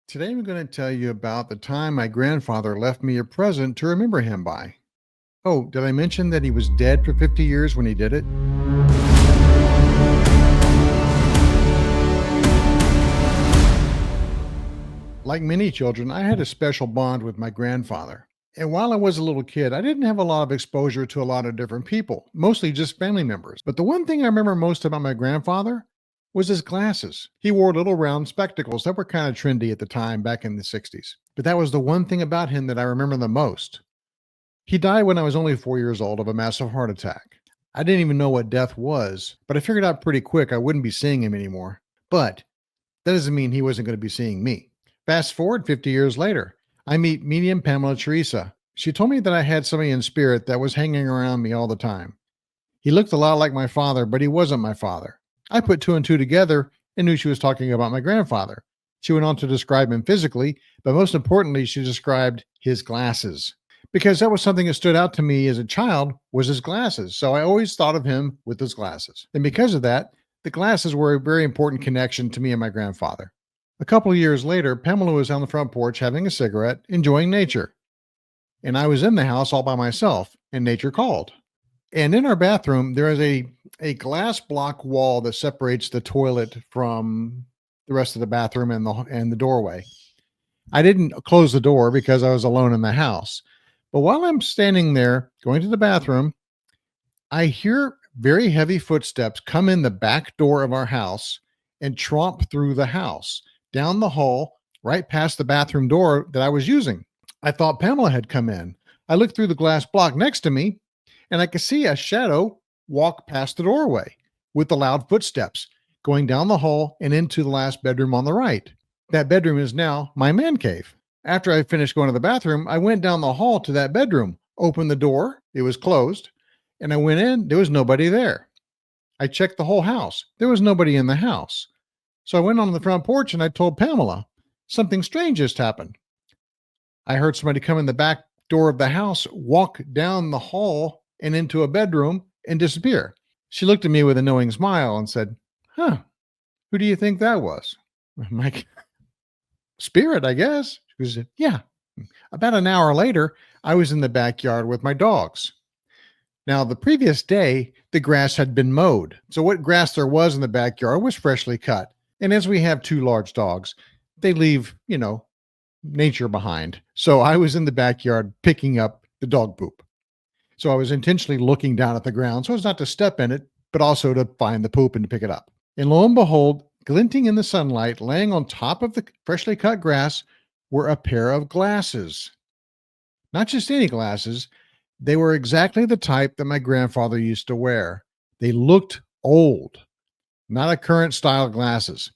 Today, I'm going to tell you about the time my grandfather left me a present to remember him by. Oh, did I mention that he was dead for 50 years when he did it? Like many children, I had a special bond with my grandfather. And while I was a little kid, I didn't have a lot of exposure to a lot of different people, mostly just family members. But the one thing I remember most about my grandfather was his glasses. He wore little round spectacles that were kind of trendy at the time back in the 60s. But that was the one thing about him that I remember the most. He died when I was only 4 years old of a massive heart attack. I didn't even know what death was, but I figured out pretty quick I wouldn't be seeing him anymore. But that doesn't mean he wasn't going to be seeing me. Fast forward 50 years later, I meet medium Pamela Theresa. She told me that I had somebody in spirit that was hanging around me all the time. He looked a lot like my father, but he wasn't my father. I put two and two together and knew she was talking about my grandfather. She went on to describe him physically, but most importantly, she described his glasses. Because that was something that stood out to me as a child was his glasses. So I always thought of him with his glasses. And because of that, the glasses were a very important connection to me and my grandfather. A couple of years later, Pamela was on the front porch having a cigarette, enjoying nature. And I was in the house all by myself, and nature called. And in our bathroom, there is a glass block wall that separates the toilet from the rest of the bathroom and the doorway. I didn't close the door because I was alone in the house. But while I'm standing there going to the bathroom, I hear very heavy footsteps come in the back door of our house and tromp through the house, down the hall, right past the bathroom door that I was using. I thought Pamela had come in. I looked through the glass block next to me, and I could see a shadow walk past the doorway with the loud footsteps going down the hall and into the last bedroom on the right. That bedroom is now my man cave. After I finished going to the bathroom, I went down the hall to that bedroom, opened the door, it was closed, and I went in, there was nobody there. I checked the whole house, there was nobody in the house. So I went on the front porch and I told Pamela, something strange just happened. I heard somebody come in the back door of the house, walk down the hall and into a bedroom and disappear. She looked at me with a knowing smile and said, "Huh, who do you think that was?" I'm like, "Spirit, I guess." She said, "Yeah." About an hour later, I was in the backyard with my dogs. Now, the previous day, the grass had been mowed. So what grass there was in the backyard was freshly cut. And as we have two large dogs, they leave, nature behind. So I was in the backyard picking up the dog poop. So I was intentionally looking down at the ground so as not to step in it, but also to find the poop and to pick it up. And lo and behold, glinting in the sunlight, laying on top of the freshly cut grass, were a pair of glasses. Not just any glasses, they were exactly the type that my grandfather used to wear. They looked old, not a current style glasses.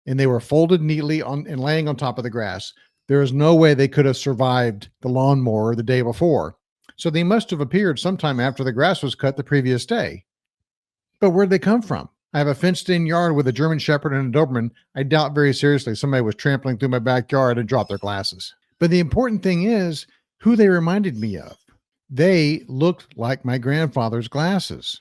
And they were folded neatly on and laying on top of the grass. There is no way they could have survived the lawnmower the day before. So they must have appeared sometime after the grass was cut the previous day. But where'd they come from? I have a fenced-in yard with a German Shepherd and a Doberman. I doubt very seriously somebody was trampling through my backyard and dropped their glasses. But the important thing is who they reminded me of. They looked like my grandfather's glasses.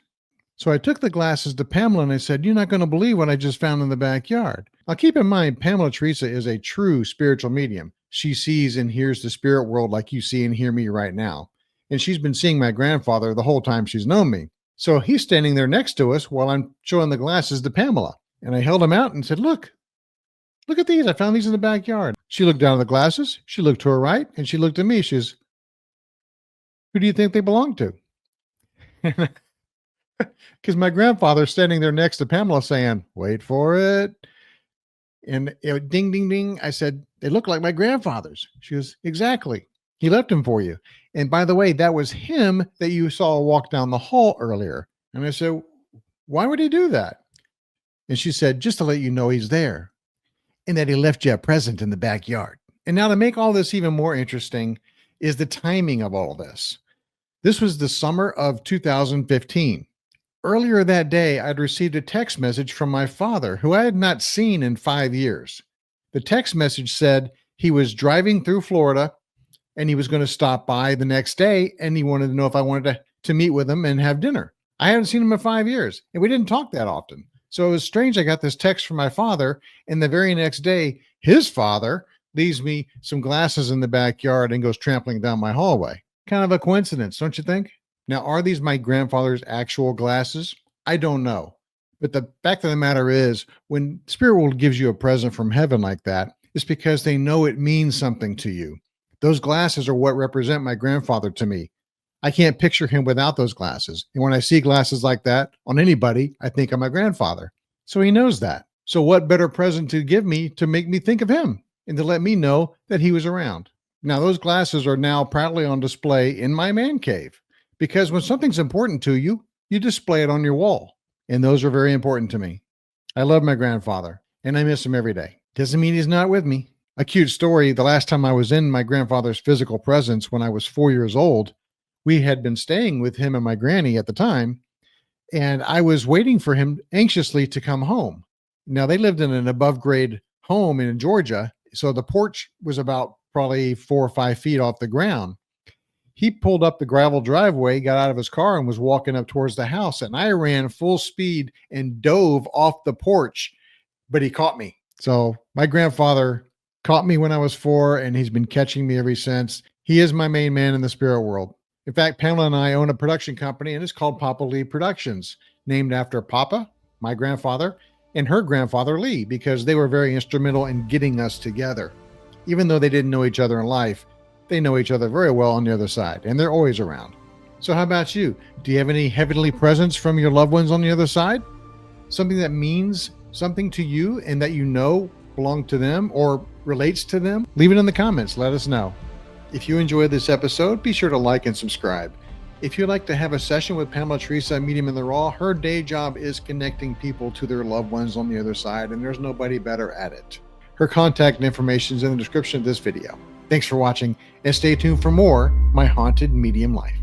So I took the glasses to Pamela and I said, "You're not going to believe what I just found in the backyard." Now, keep in mind, Pamela Theresa is a true spiritual medium. She sees and hears the spirit world like you see and hear me right now. And she's been seeing my grandfather the whole time she's known me. So he's standing there next to us while I'm showing the glasses to Pamela. And I held them out and said, look at these. I found these in the backyard. She looked down at the glasses. She looked to her right and she looked at me. She says, "Who do you think they belong to?" Because my grandfather's standing there next to Pamela saying, "Wait for it." And ding, ding, ding. I said, "They look like my grandfather's." She goes, "Exactly. He left them for you. And by the way, that was him that you saw walk down the hall earlier." And I said, "Why would he do that?" And she said, "Just to let you know he's there and that he left you a present in the backyard." And now to make all this even more interesting is the timing of all this. This was the summer of 2015. Earlier that day, I'd received a text message from my father, who I had not seen in 5 years. The text message said he was driving through Florida and he was going to stop by the next day, and he wanted to know if I wanted to meet with him and have dinner. I haven't seen him in 5 years, and we didn't talk that often. So it was strange. I got this text from my father, and the very next day, his father leaves me some glasses in the backyard and goes trampling down my hallway. Kind of a coincidence, don't you think? Now, are these my grandfather's actual glasses? I don't know. But the fact of the matter is, when Spirit World gives you a present from heaven like that, it's because they know it means something to you. Those glasses are what represent my grandfather to me. I can't picture him without those glasses. And when I see glasses like that on anybody, I think of my grandfather. So he knows that. So, what better present to give me to make me think of him and to let me know that he was around? Now, those glasses are now proudly on display in my man cave because when something's important to you, you display it on your wall. And those are very important to me. I love my grandfather and I miss him every day. Doesn't mean he's not with me. A cute story, the last time I was in my grandfather's physical presence when I was 4 years old, we had been staying with him and my granny at the time, and I was waiting for him anxiously to come home. Now, they lived in an above grade home in Georgia, so the porch was about probably 4 or 5 feet off the ground. He pulled up the gravel driveway, got out of his car, and was walking up towards the house. And I ran full speed and dove off the porch, but he caught me. So my grandfather caught me when I was 4, and he's been catching me ever since. He is my main man in the spirit world. In fact, Pamela and I own a production company, and it's called Papa Lee Productions, named after Papa, my grandfather, and her grandfather Lee, because they were very instrumental in getting us together. Even though they didn't know each other in life, they know each other very well on the other side, and they're always around. So how about you? Do you have any heavenly presence from your loved ones on the other side? Something that means something to you and that you know belong to them or relates to them? Leave it in the comments. Let us know. If you enjoyed this episode, be sure to like and subscribe. If you'd like to have a session with Pamela Theresa, Medium in the Raw, her day job is connecting people to their loved ones on the other side, and there's nobody better at it. Her contact information is in the description of this video. Thanks for watching, and stay tuned for more My Haunted Medium Life.